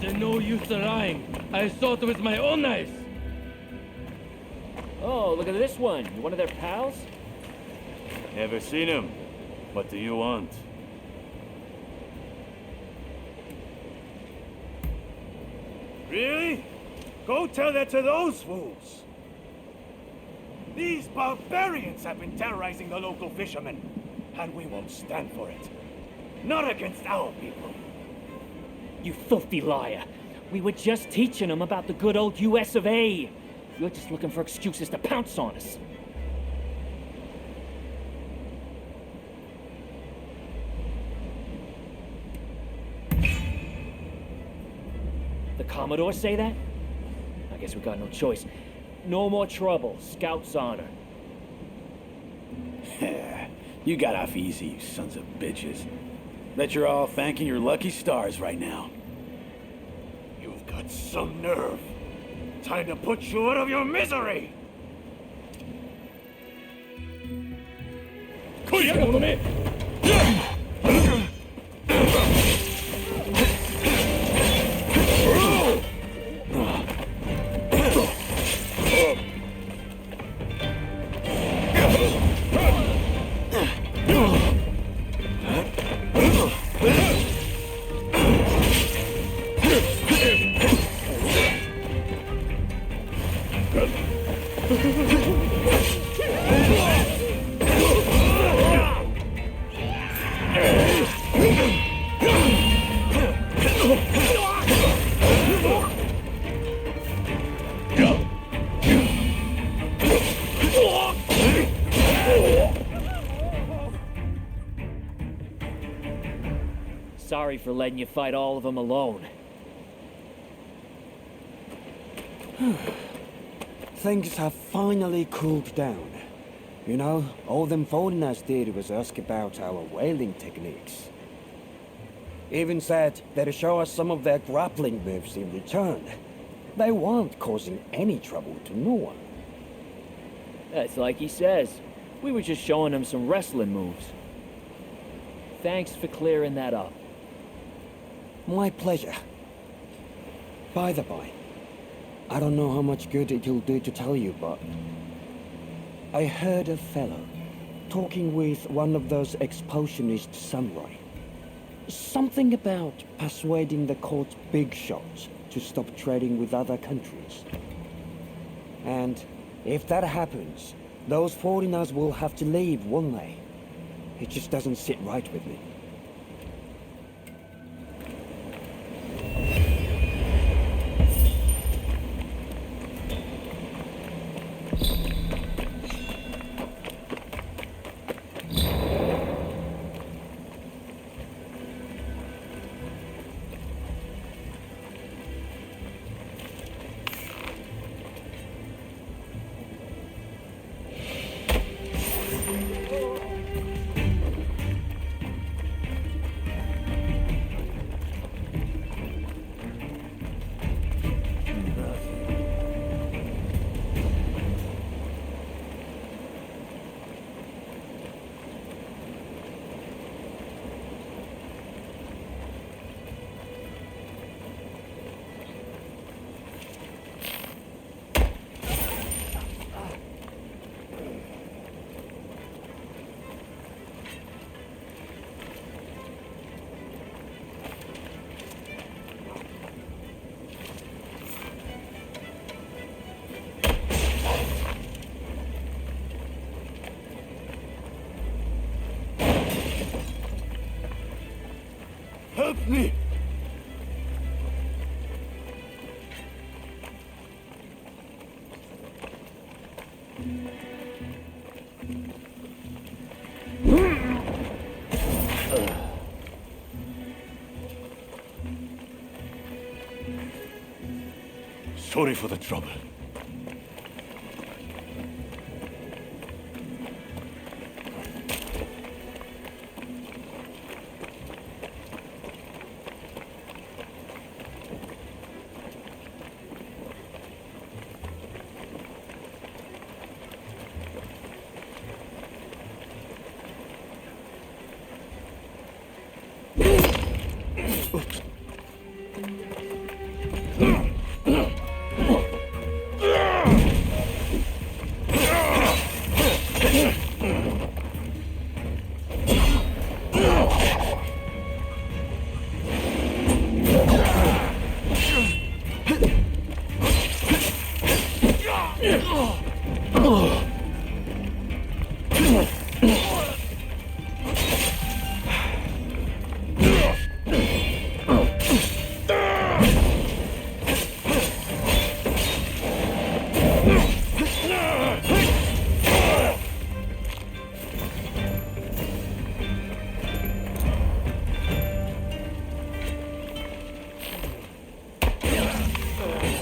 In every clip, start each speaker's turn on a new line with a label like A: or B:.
A: There's no use lying. I saw it with my own eyes.
B: Oh, look at this one. You one of their pals?
C: Never seen him. What do you want?
D: Really? Go tell that to those fools. These barbarians have been terrorizing the local fishermen, and we won't stand for it. Not against our people.
B: You filthy liar. We were just teaching them about the good old US of A. You're just looking for excuses to pounce on us. The Commodore say that? I guess we got no choice. No more trouble. Scout's honor.
E: You got off easy, you sons of bitches. Bet you're all thanking your lucky stars right now.
D: You've got some nerve. Time to put you out of your misery!
B: Sorry for letting you fight all of them alone.
F: Things have finally cooled down. You know, all them foreigners did was ask about our whaling techniques. Even said they'd show us some of their grappling moves in return. They weren't causing any trouble to no one.
B: That's like he says. We were just showing him some wrestling moves. Thanks for clearing that up.
F: My pleasure. By the by, I don't know how much good it'll do to tell you, but I heard a fellow talking with one of those expulsionist samurai. Something about persuading the court's big shots to stop trading with other countries. And if that happens, those foreigners will have to leave, won't they? It just doesn't sit right with me.
D: Help me! Sorry for the trouble.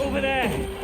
B: Over there!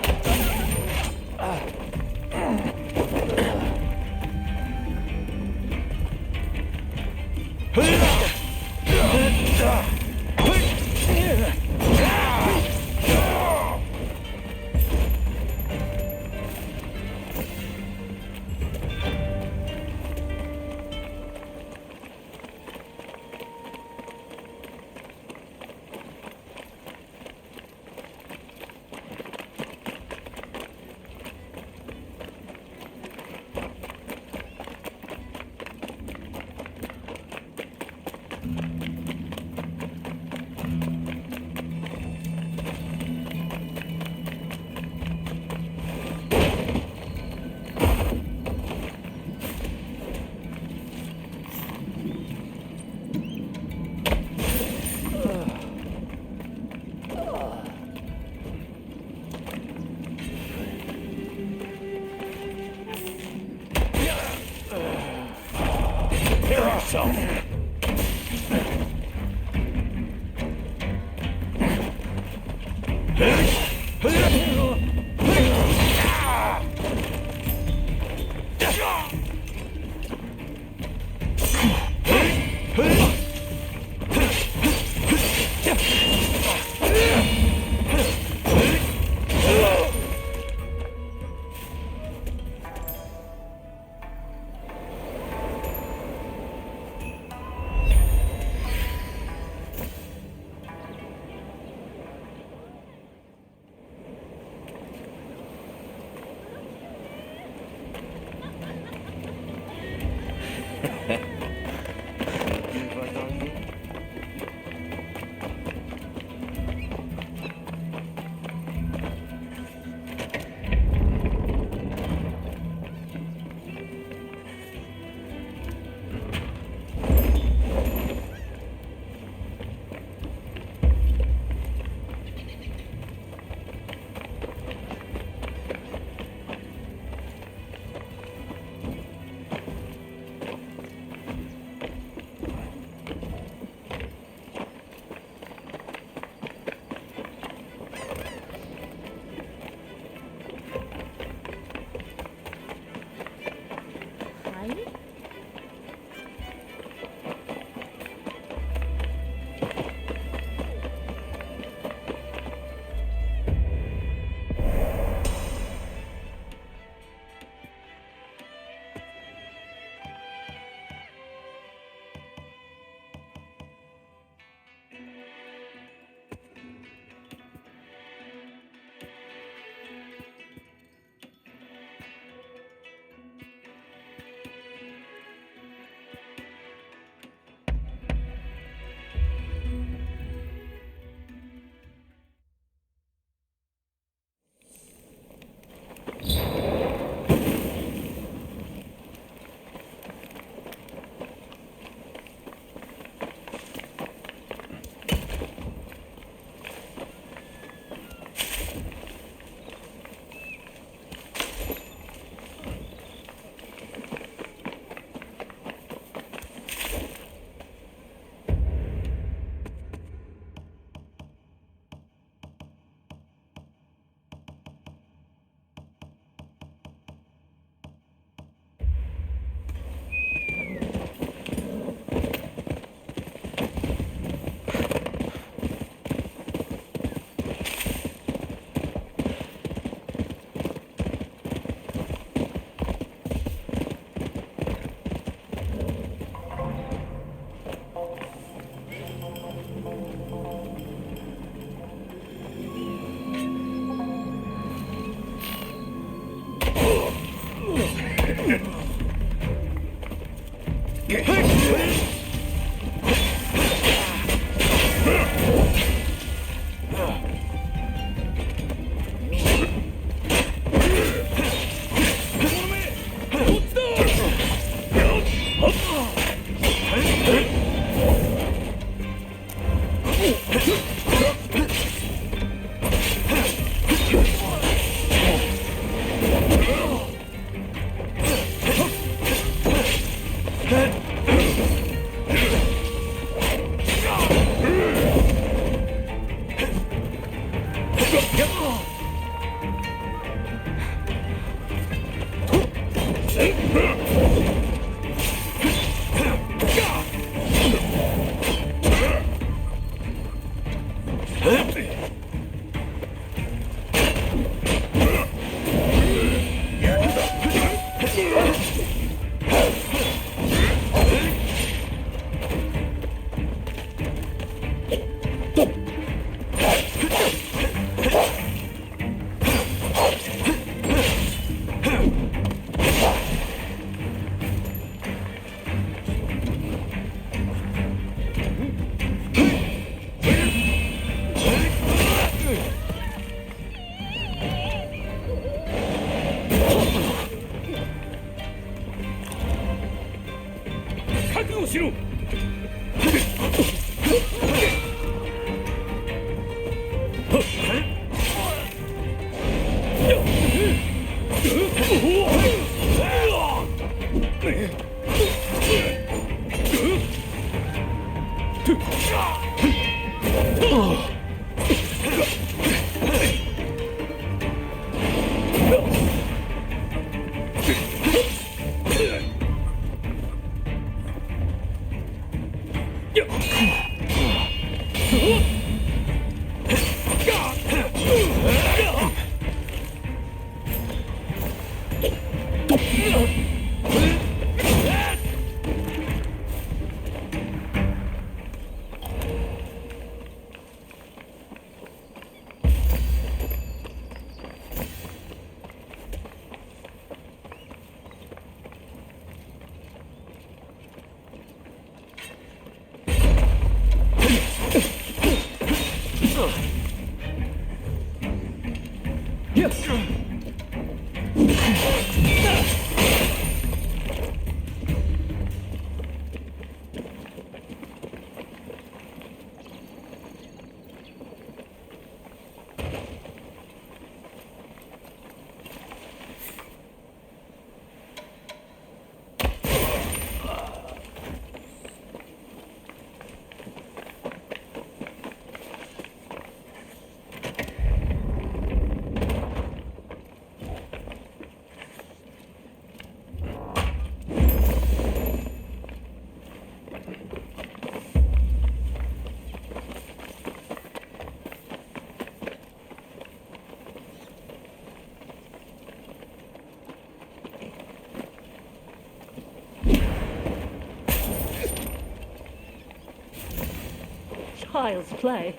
G: Child's play.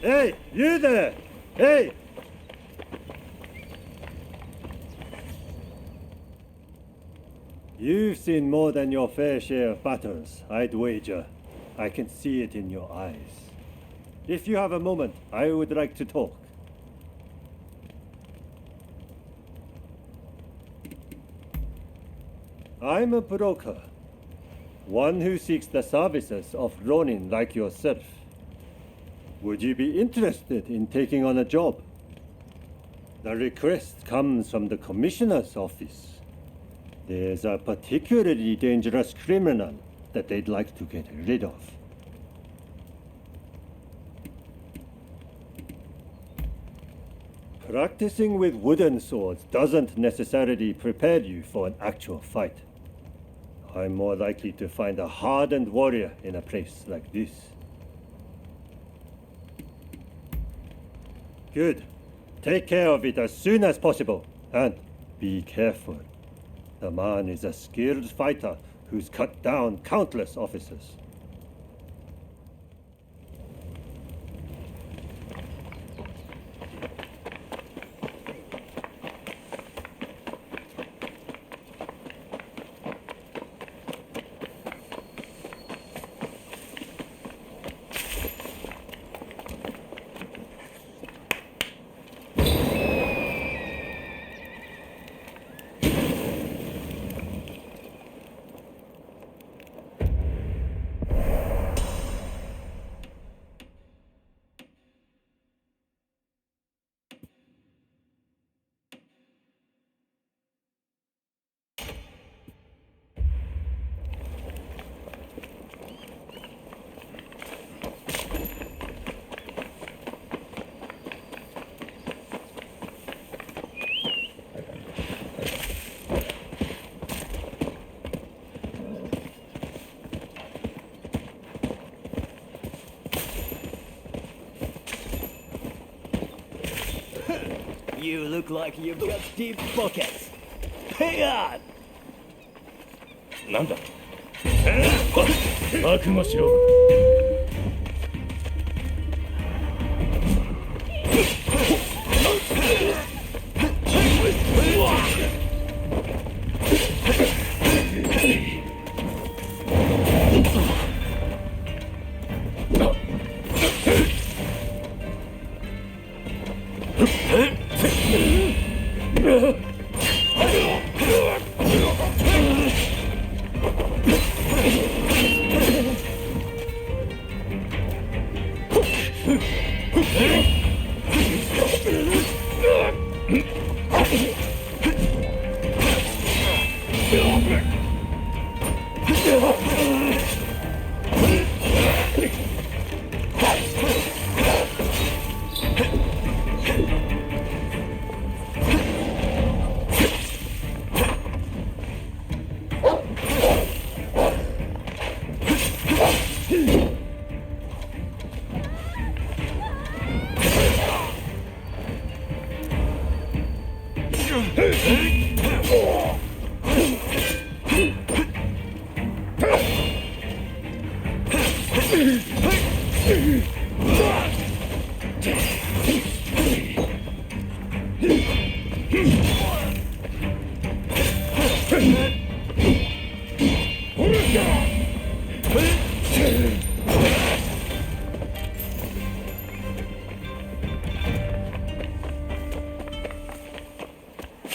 D: Hey, you there! Hey! You've seen more than your fair share of battles, I'd wager. I can see it in your eyes. If you have a moment, I would like to talk. I'm a broker. One who seeks the services of Ronin like yourself. Would you be interested in taking on a job? The request comes from the Commissioner's office. There's a particularly dangerous criminal that they'd like to get rid of. Practicing with wooden swords doesn't necessarily prepare you for an actual fight. I'm more likely to find a hardened warrior in a place like this. Good. Take care of it as soon as possible. And be careful. The man is a skilled fighter who's cut down countless officers.
B: You look like you've got deep pockets. Hang on!
A: なんだ覚悟しろ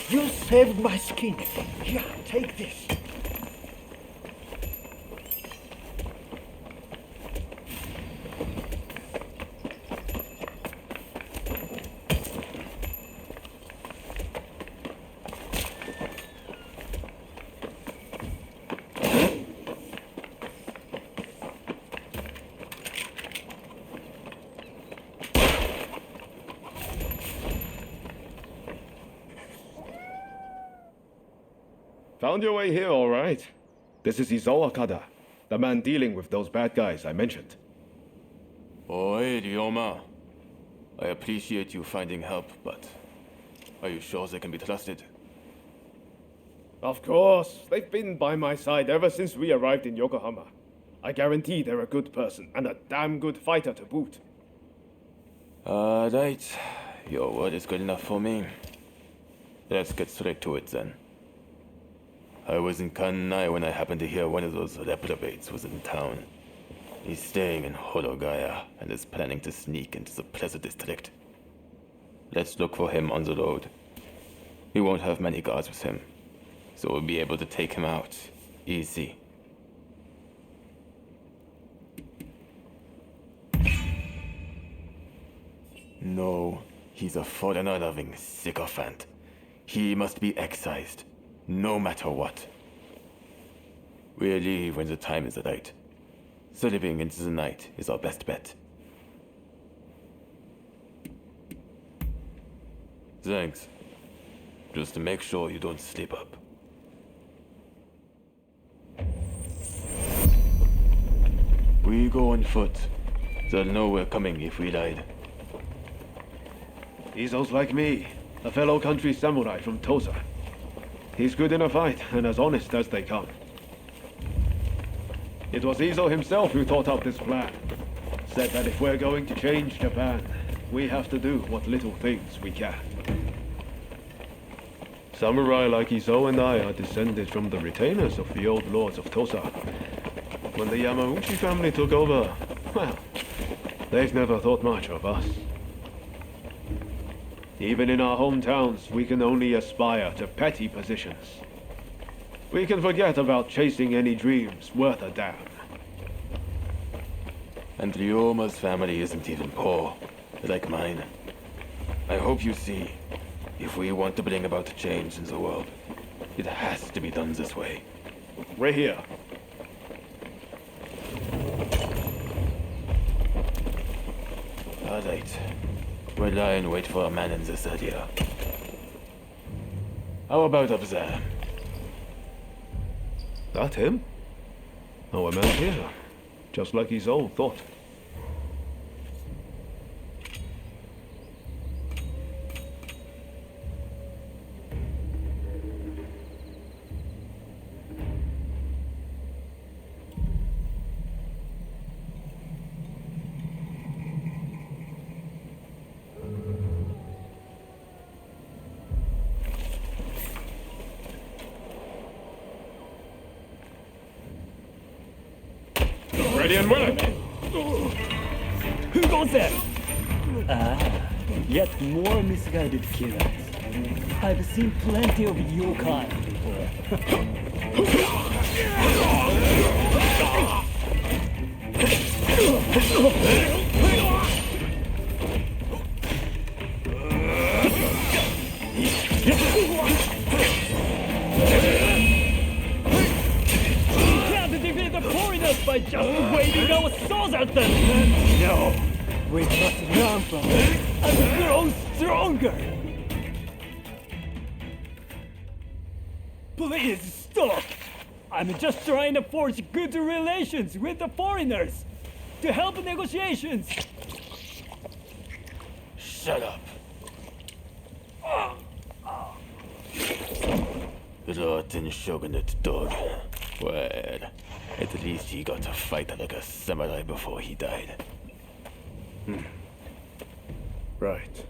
D: You saved my skin. Here, take this.
G: Found your way here, all right. This is Izo Akada, the man dealing with those bad guys I mentioned.
C: Oi, Ryoma. I appreciate you finding help, but are you sure they can be trusted?
G: Of course, they've been by my side ever since we arrived in Yokohama. I guarantee they're a good person and a damn good fighter to boot.
C: Alright. Your word is good enough for me. Let's get straight to it then. I was in Kanai when I happened to hear one of those reprobates was in town. He's staying in Horogaya and is planning to sneak into the Plaza District. Let's look for him on the road. He won't have many guards with him, so we'll be able to take him out easy. No, he's a foreigner-loving sycophant. He must be excised. No matter what. We'll leave when the time is right. Slipping into the night is our best bet. Thanks. Just to make sure you don't slip up. We go on foot. They'll know we're coming if we ride.
G: Izo's like me, a fellow country samurai from Tosa. He's good in a fight and as honest as they come. It was Izo himself who thought up this plan. Said that if we're going to change Japan, we have to do what little things we can. Samurai like Izo and I are descended from the retainers of the old lords of Tosa. When the Yamauchi family took over, well, they've never thought much of us. Even in our hometowns, we can only aspire to petty positions. We can forget about chasing any dreams worth a damn.
C: And Ryoma's family isn't even poor, like mine. I hope you see, if we want to bring about change in the world, it has to be done this way.
G: We're here.
C: All right. We'll lie and wait for a man in this area. How about up there?
G: That him? Our man here. Just like his old thought. Ready and willing.
B: Who goes there? Ah, yet more misguided killers. I've seen plenty of your kind before. By just waving our swords at them! No! We must learn from it and grow stronger! Please stop! I'm just trying to forge good relations with the foreigners to help negotiations!
C: Shut up. Rotten shogunate dog. Well, at least he got to fight like a samurai before he died.
G: Right.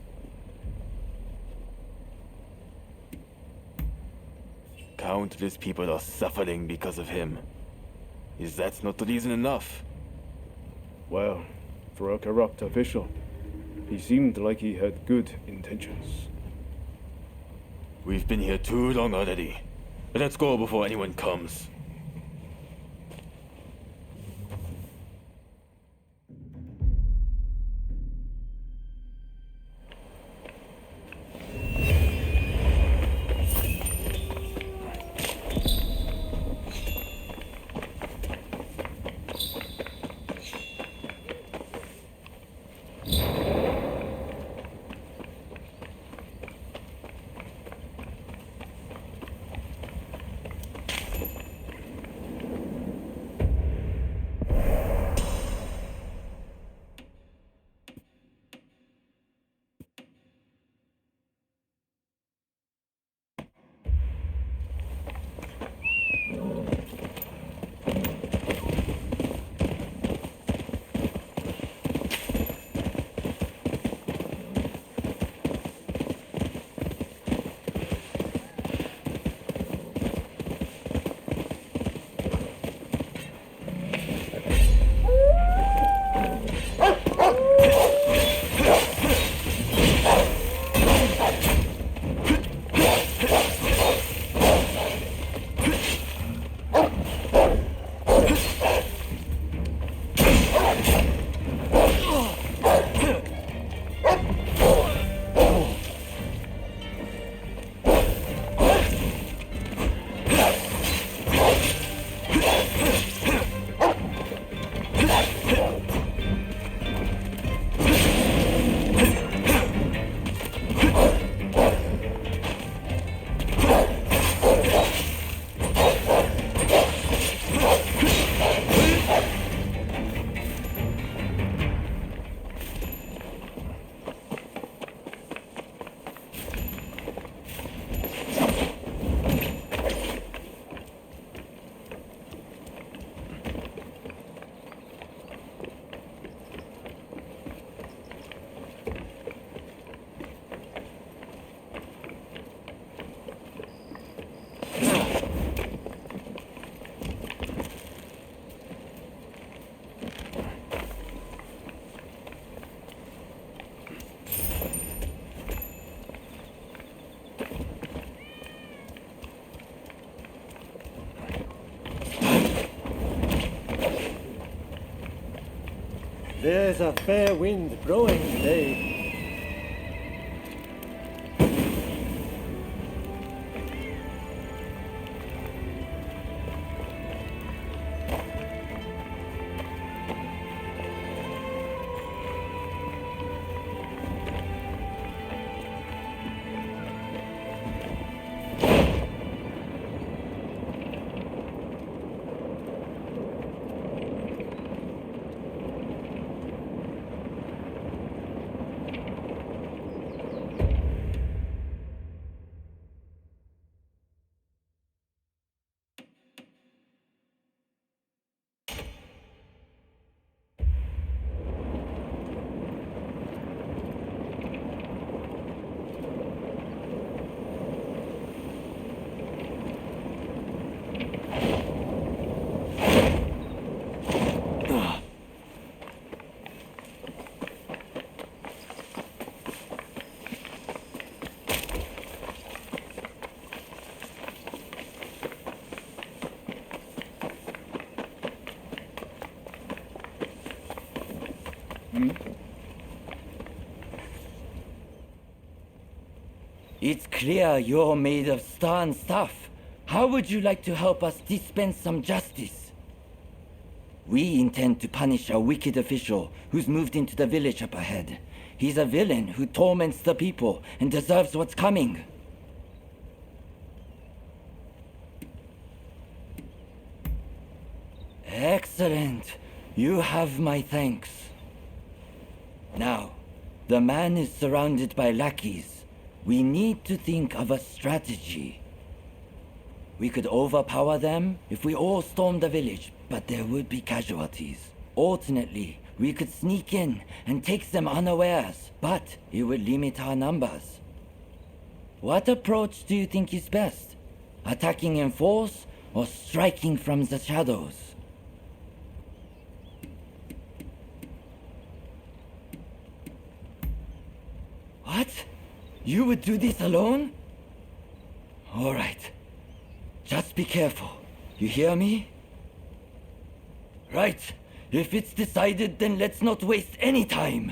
C: Countless people are suffering because of him. Is that not reason enough?
G: Well, for a corrupt official, he seemed like he had good intentions.
C: We've been here too long already. Let's go before anyone comes.
H: There's a fair wind blowing today.
I: It's clear you're made of stern stuff. How would you like to help us dispense some justice? We intend to punish a wicked official who's moved into the village up ahead. He's a villain who torments the people and deserves what's coming. Excellent. You have my thanks. Now, the man is surrounded by lackeys. We need to think of a strategy. We could overpower them if we all stormed the village, but there would be casualties. Alternately, we could sneak in and take them unawares, but it would limit our numbers. What approach do you think is best? Attacking in force or striking from the shadows? What? You would do this alone? All right. Just be careful. You hear me? Right. If it's decided, then let's not waste any time.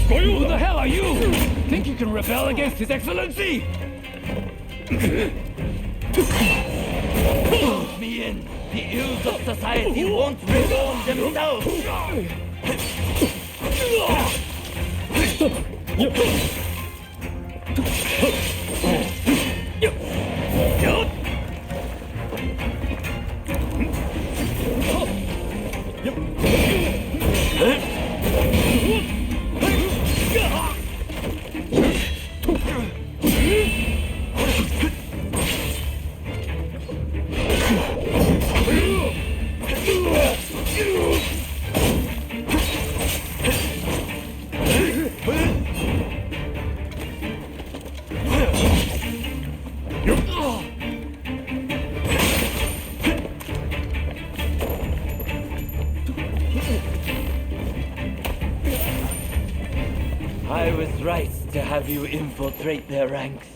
B: Who the hell are you? Think you can rebel against His Excellency?
I: Put me in. The ills of society won't reform themselves. I was right to have you infiltrate their ranks.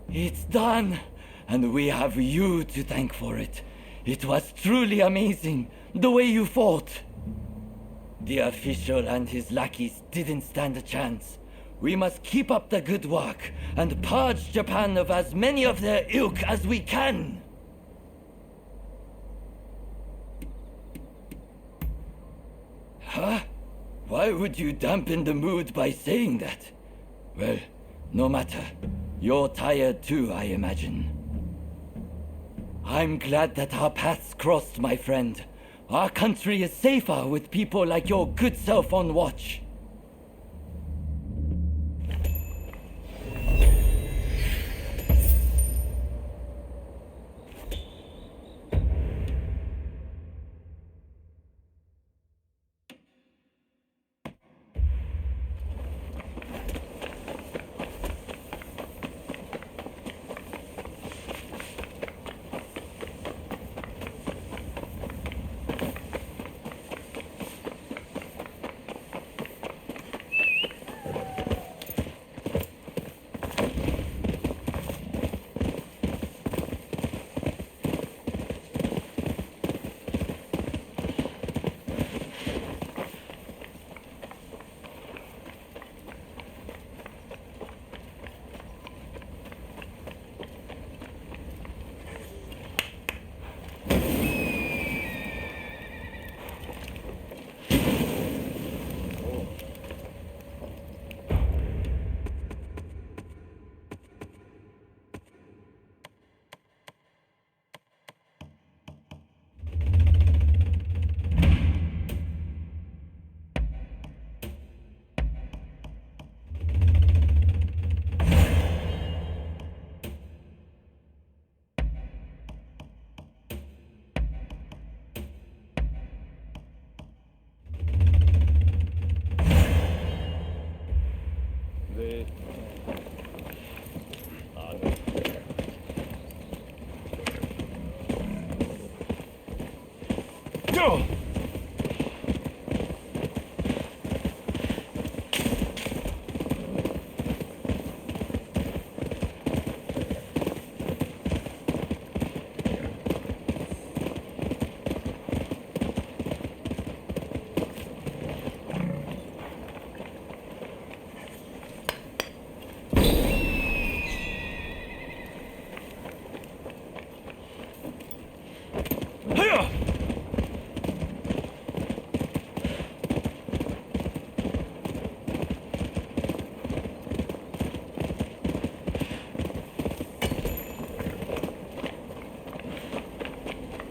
I: It's done, and we have you to thank for it. It was truly amazing, the way you fought. The official and his lackeys didn't stand a chance. We must keep up the good work and purge Japan of as many of their ilk as we can. Huh? Why would you dampen the mood by saying that? Well, no matter. You're tired too, I imagine. I'm glad that our paths crossed, my friend. Our country is safer with people like your good self on watch.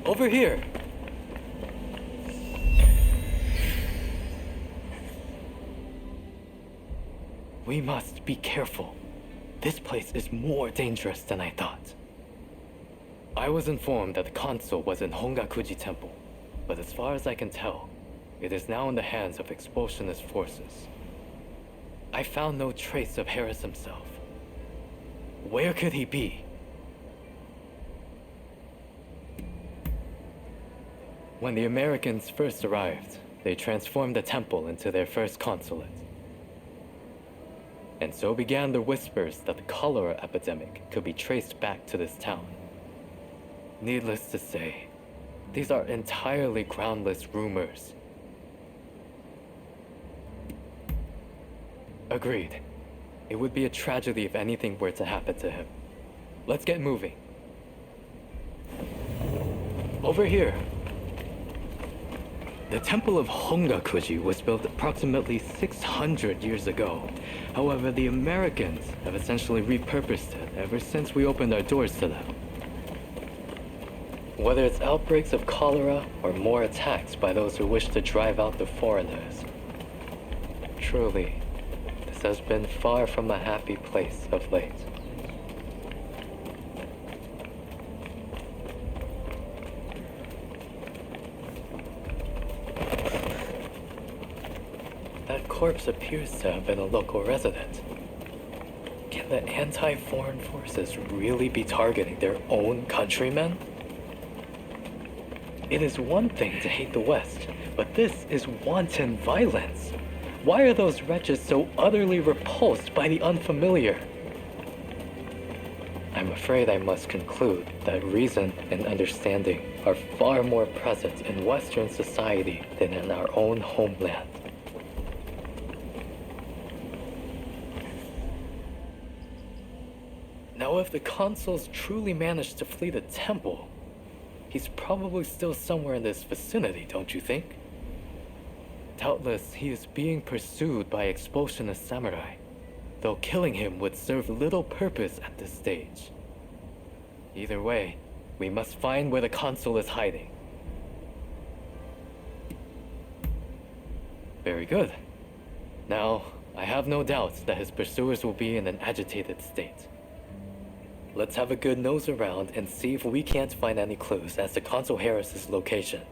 I: Over here.
J: We must be careful. This place is more dangerous than I thought. I was informed that the console was in Hongakuji Temple, but as far as I can tell, it is now in the hands of expulsionist forces. I found no trace of Harris himself. Where could he be? When the Americans first arrived, they transformed the temple into their first consulate. And so began the whispers that the cholera epidemic could be traced back to this town. Needless to say, these are entirely groundless rumors. Agreed. It would be a tragedy if anything were to happen to him. Let's get moving. Over here. The Temple of Hongakuji was built approximately 600 years ago. However, the Americans have essentially repurposed it ever since we opened our doors to them. Whether it's outbreaks of cholera or more attacks by those who wish to drive out the foreigners. Truly, this has been far from a happy place of late. That corpse appears to have been a local resident. Can the anti-foreign forces really be targeting their own countrymen? It is one thing to hate the West, but this is wanton violence. Why are those wretches so utterly repulsed by the unfamiliar? I'm afraid I must conclude that reason and understanding are far more present in Western society than in our own homeland. Now, if the consuls truly managed to flee the temple, he's probably still somewhere in this vicinity, don't you think? Doubtless, he is being pursued by expulsionist samurai, though killing him would serve little purpose at this stage. Either way, we must find where the consul is hiding. Very good. Now, I have no doubts that his pursuers will be in an agitated state. Let's have a good nose around and see if we can't find any clues as to Consul Harris's location.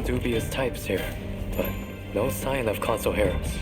J: Dubious types here, but no sign of Consul Harris.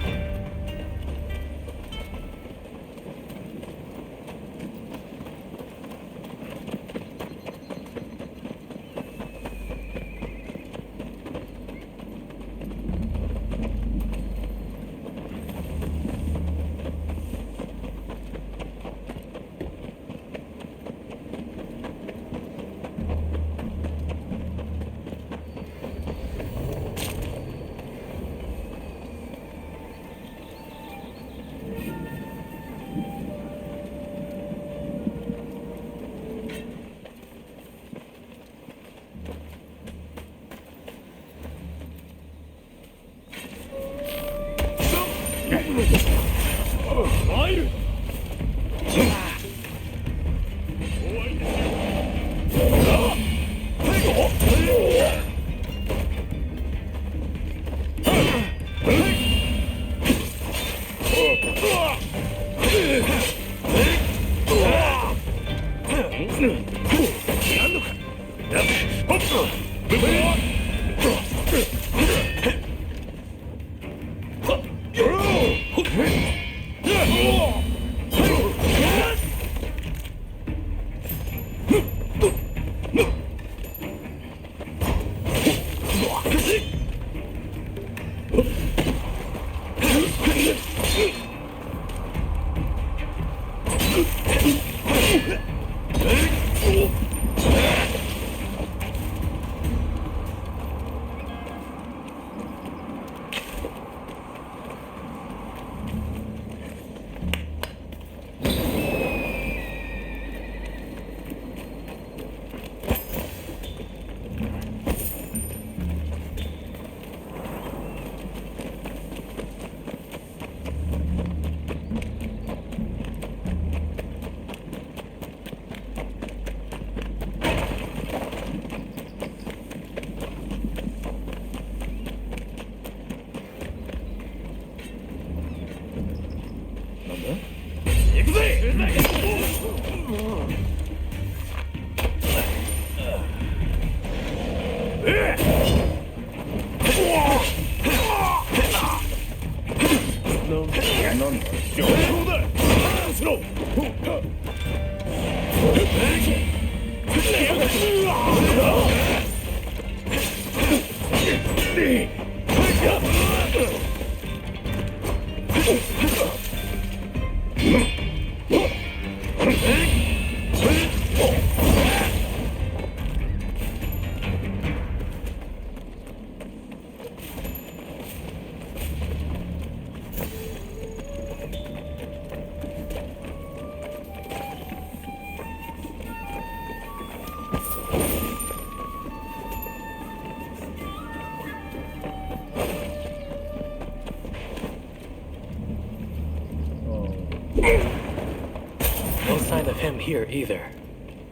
J: No sign of him here either.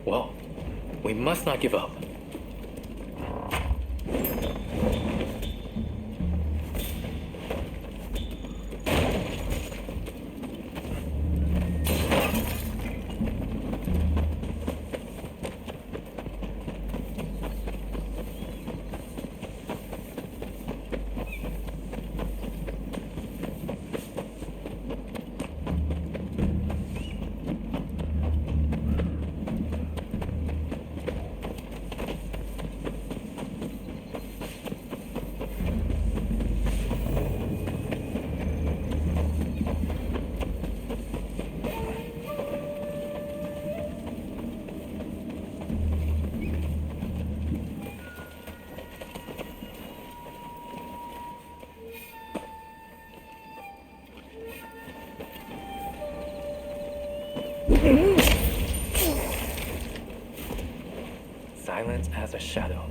J: Well, we must not give up. Silent as a shadow.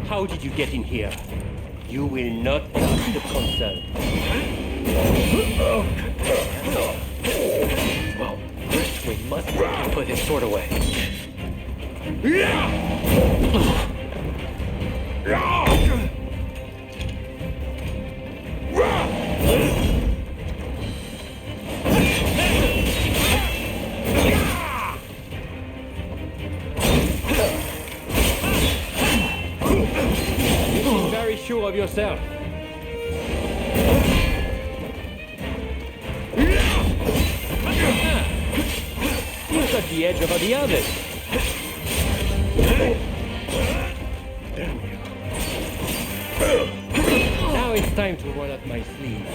A: How did you get in here? You will not touch the console.
J: Well, first we must make him put his sword away.
A: Very sure of yourself. You've got the edge over the others. Now it's time to roll up my sleeve.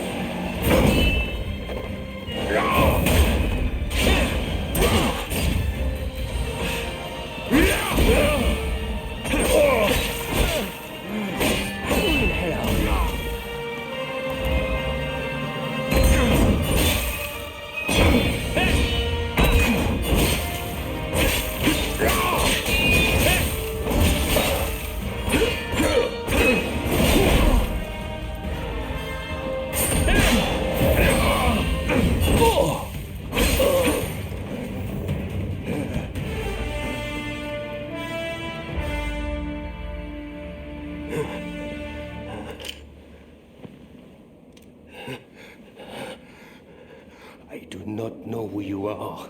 A: I do not know who you are,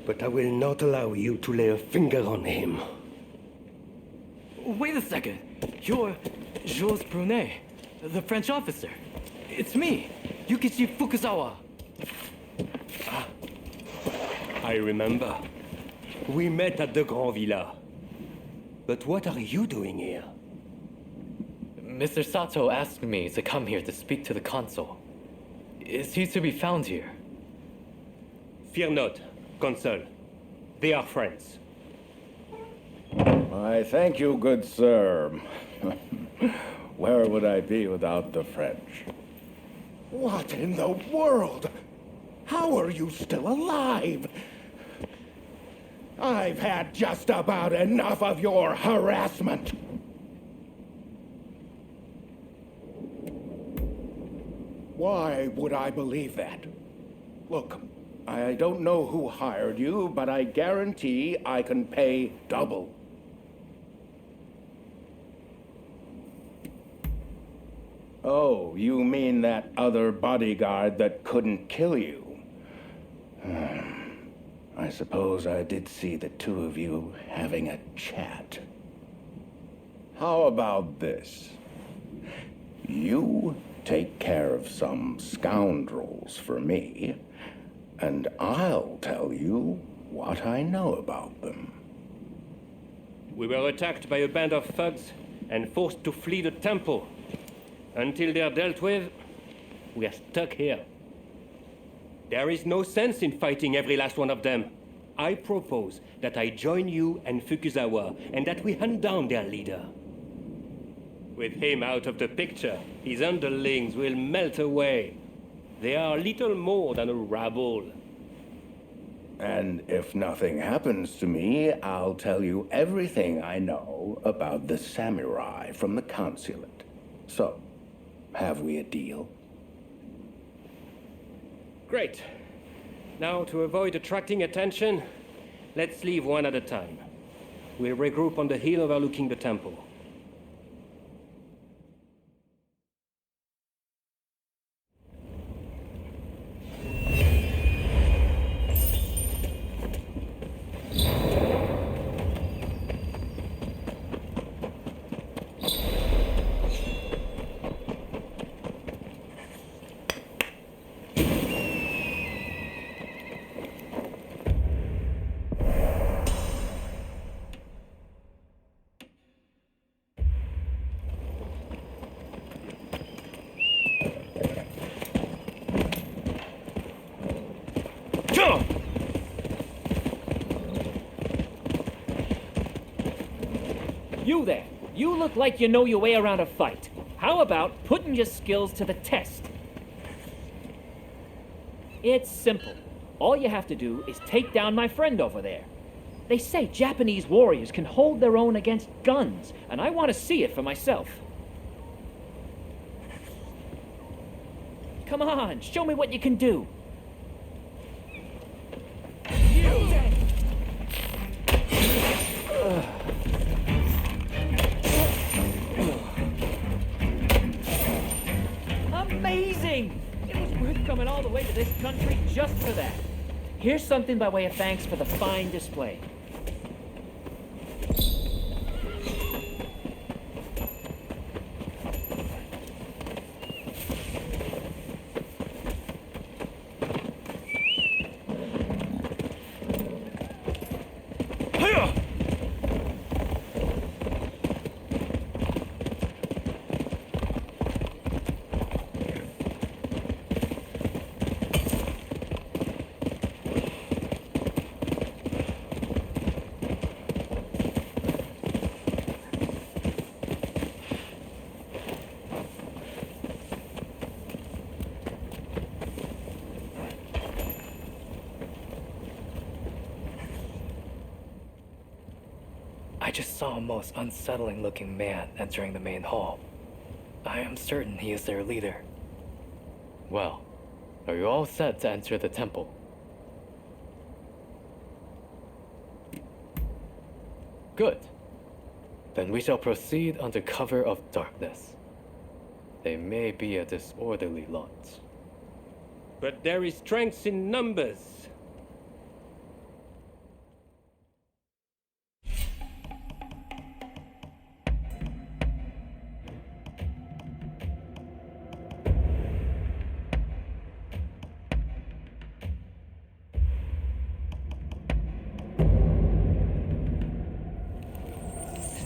A: but I will not allow you to lay a finger on him.
J: Wait a second. You're Jules Brunet, the French officer. It's me, Yukichi Fukuzawa.
A: I remember. We met at the Grand Villa. But what are you doing here?
J: Mr. Sato asked me to come here to speak to the consul. Is he to be found here?
A: Fear not, Consul. They are friends.
K: I thank you, good sir. Where would I be without the French?
D: What in the world? How are you still alive? I've had just about enough of your harassment. Why would I believe that? Look, I don't know who hired you, but I guarantee I can pay double.
K: Oh, you mean that other bodyguard that couldn't kill you? I suppose I did see the two of you having a chat. How about this? You take care of some scoundrels for me, and I'll tell you what I know about them.
A: We were attacked by a band of thugs and forced to flee the temple. Until they're dealt with, we are stuck here. There is no sense in fighting every last one of them. I propose that I join you and Fukuzawa, and that we hunt down their leader. With him out of the picture, his underlings will melt away. They are little more than a rabble.
K: And if nothing happens to me, I'll tell you everything I know about the samurai from the consulate. So, have we a deal?
A: Great. Now, to avoid attracting attention, let's leave one at a time. We'll regroup on the hill overlooking the temple.
B: You there, you look like you know your way around a fight. How about putting your skills to the test? It's simple. All you have to do is take down my friend over there. They say Japanese warriors can hold their own against guns, and I want to see it for myself. Come on, show me what you can do. Amazing! It was worth coming all the way to this country just for that. Here's something by way of thanks for the fine display.
J: just saw a most unsettling looking man entering the main hall. I am certain he is their leader. Well, are you all set to enter the temple? Good. Then we shall proceed under cover of darkness. They may be a disorderly lot.
A: But there is strength in numbers.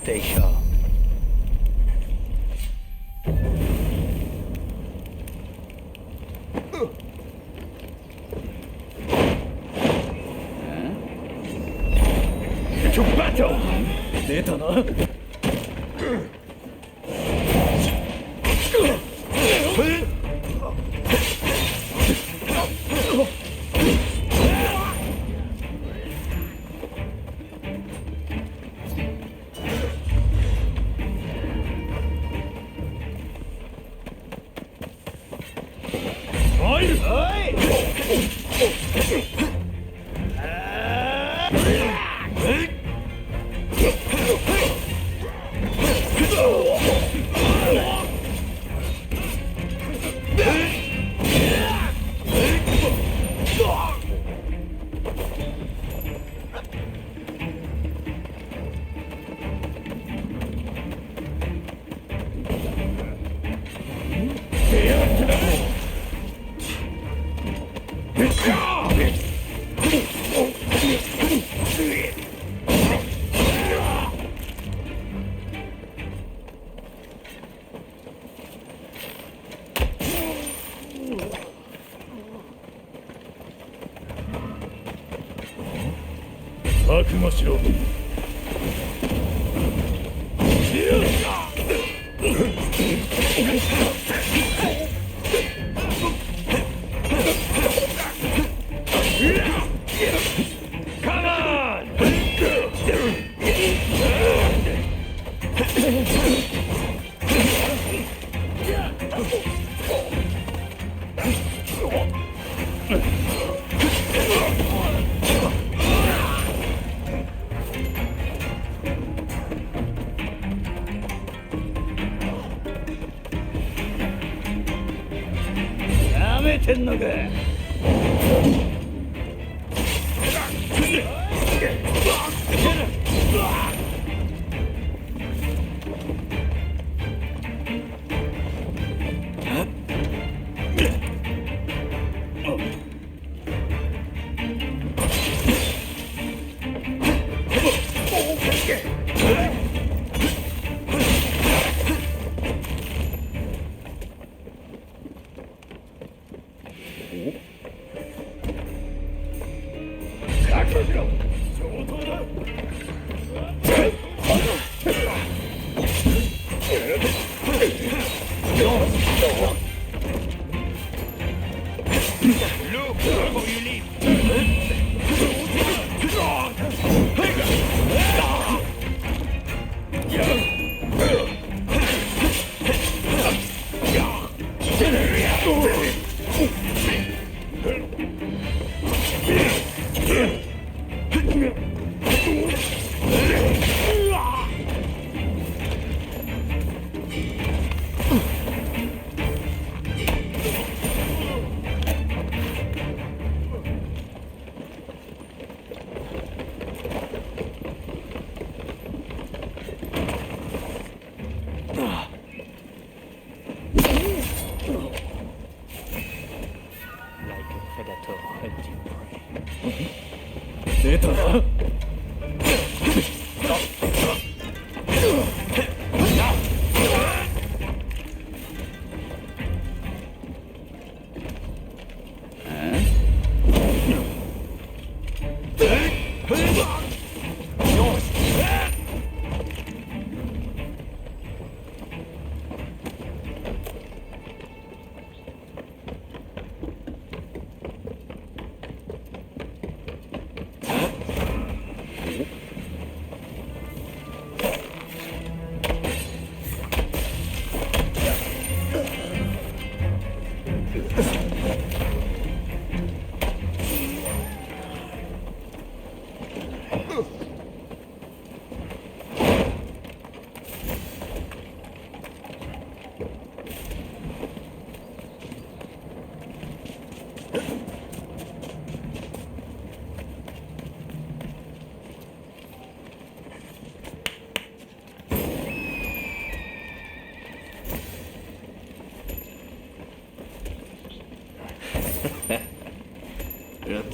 I: Stay sharp.
E: To battle! 出たな。覚悟しろ。やめてんのか。出たな。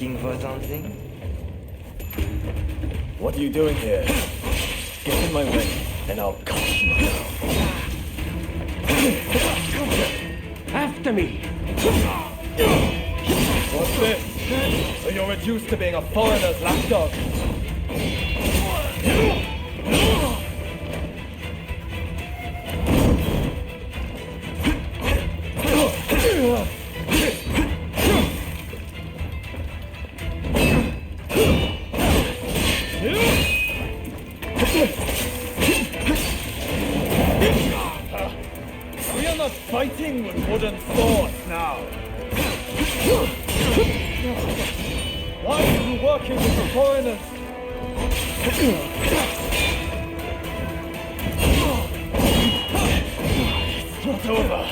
I: looking for something?
E: What are you doing here? Get in my way, and I'll cut you down.
A: After me!
E: What's this? So you're reduced to being a foreigner's lapdog? We are not fighting with wooden swords now. Why are you working with the foreigners? It's not over.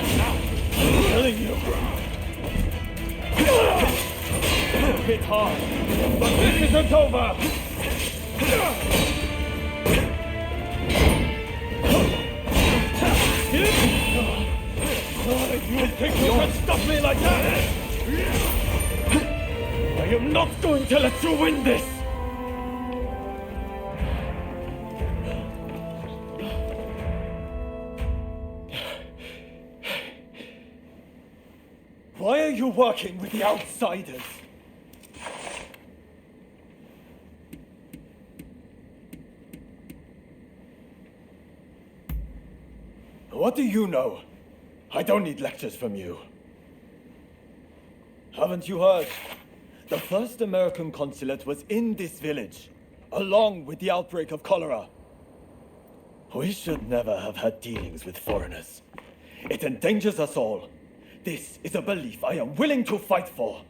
E: I'm telling you. Hit hard, but this isn't over. You think you can stop me like that? I am not going to let you win this! Why are you working with the outsiders? What do you know? I don't need lectures from you. Haven't you heard? The first American consulate was in this village, along with the outbreak of cholera. We should never have had dealings with foreigners. It endangers us all. This is a belief I am willing to fight for.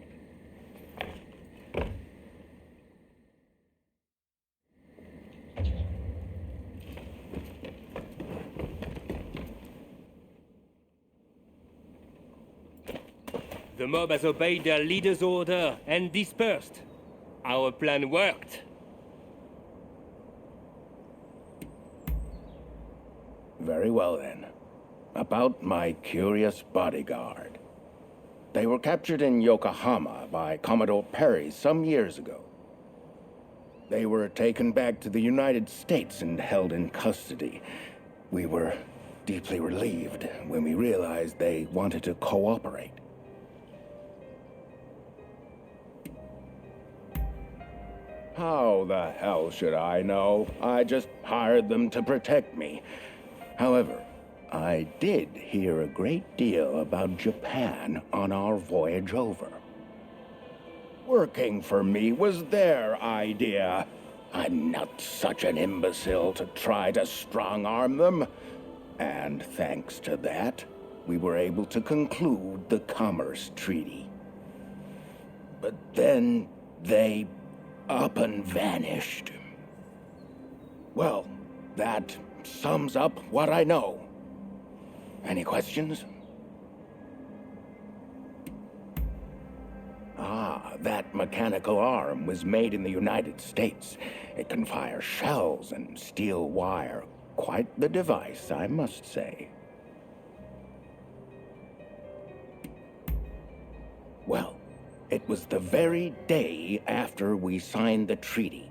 A: The mob has obeyed their leader's order and dispersed. Our plan worked.
K: Very well then. About my curious bodyguard. They were captured in Yokohama by Commodore Perry some years ago. They were taken back to the United States and held in custody. We were deeply relieved when we realized they wanted to cooperate. How the hell should I know? I just hired them to protect me. However, I did hear a great deal about Japan on our voyage over. Working for me was their idea. I'm not such an imbecile to try to strong-arm them. And thanks to that, we were able to conclude the Commerce Treaty. But then they up and vanished. Well, that sums up what I know. Any questions? Ah, that mechanical arm was made in the United States. It can fire shells and steel wire. Quite the device, I must say. Well, it was the very day after we signed the treaty.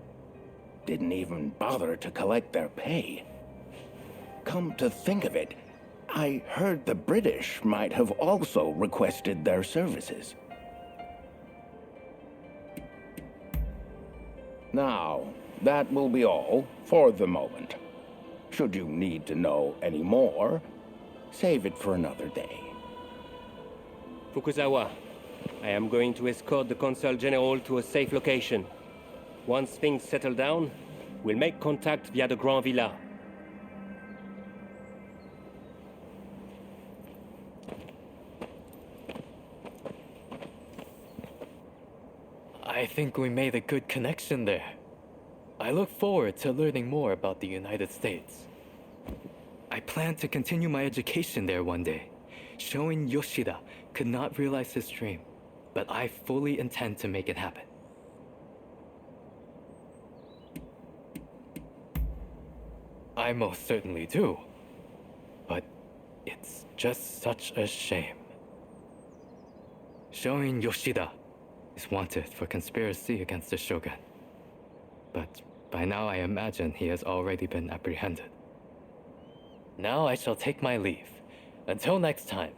K: Didn't even bother to collect their pay. Come to think of it, I heard the British might have also requested their services. Now, that will be all for the moment. Should you need to know any more, save it for another day.
A: Fukuzawa, I am going to escort the Consul General to a safe location. Once things settle down, we'll make contact via the Grand Villa.
J: I think we made a good connection there. I look forward to learning more about the United States. I plan to continue my education there one day. Showing Yoshida could not realize his dream, but I fully intend to make it happen. I most certainly do. But it's just such a shame. Showing Yoshida is wanted for conspiracy against the Shogun. But by now I imagine he has already been apprehended. Now I shall take my leave. Until next time.